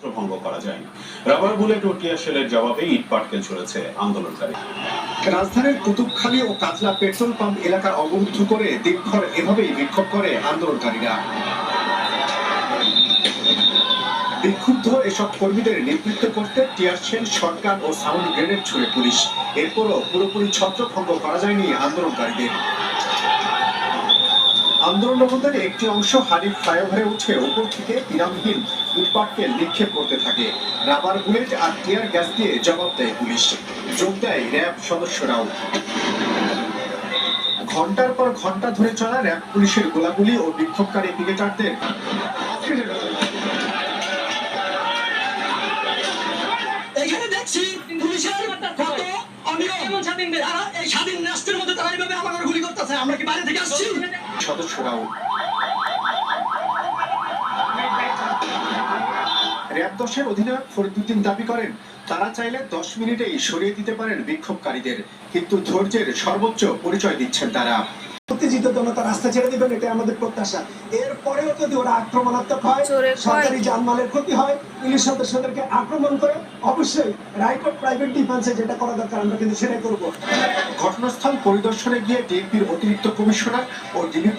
ছত্রভঙ্গ করা যায়নি। রাবার বুলেট ও টিয়ার শেলের জবাবে ইট পাটকেল ছুড়েছে আন্দোলনকারী। রাজধানীর কুতুবখালী ও কাজলা পেট্রোল পাম্প এলাকা অবরুদ্ধ করে দিনভর এভাবেই বিক্ষোভ করে আন্দোলনকারীরা। বিক্ষুব্ধ এসব কর্মীদের নেতৃত্ব করতে টিয়ার শেল, শটগান ও সাউন্ড গ্রেনেড ছুড়ে পুলিশ। এরপরও পুরোপুরি ছত্রভঙ্গ করা যায়নি আন্দোলনকারীদের। আন্দোলনরতদের একটি অংশ হানিফ ফ্লাইওভারে উঠে উপর থেকে বিরামহীন ইটপাটকেল নিক্ষেপ করতে থাকে। রাবার বুলেট আর টিয়ার গ্যাস দিয়ে জবাব দেয় পুলিশ। যোগ দেয় র্যাব সদস্যরাও। ঘন্টার পর ঘন্টা ধরে চলা র্যাব পুলিশের গোলাগুলি ও বিক্ষোভকারী পিকেটারদের এখানে দেখছি পুলিশের কত অনিয়ম। তারা এই স্বাধীন রাষ্ট্রের মধ্যে তারা এইভাবে আমাদের গুলি করতেছে। আমরা কি বাইরে থেকে আসছি? সদস্যরাও। র্যাব 10-এর অধিনায়ক ফরিদুদ্দিন দাবি করেন, তারা চাইলে 10 মিনিটেই সরিয়ে দিতে পারেন বিক্ষোভকারীদের, কিন্তু ধৈর্যের সর্বোচ্চ পরিচয় দিচ্ছেন তারা। উত্তেজিত জনতা রাস্তা ছেড়ে দিবেন, এটা আমাদের প্রত্যাশা। এরপরেও যদি ওরা আক্রমণাত্মক হয়, সরকারি জানমালের ক্ষতি হয়, পুলিশ সদস্যদেরকে আক্রমণ করে, অবশ্যই রাইট অফ প্রাইভেট ডিফেন্সে যেটা করা দরকার আমরা কিন্তু সেটাই করবো। ঘটনাস্থল পরিদর্শনে গিয়ে ডিএমপির অতিরিক্ত কমিশনার ও ডিবি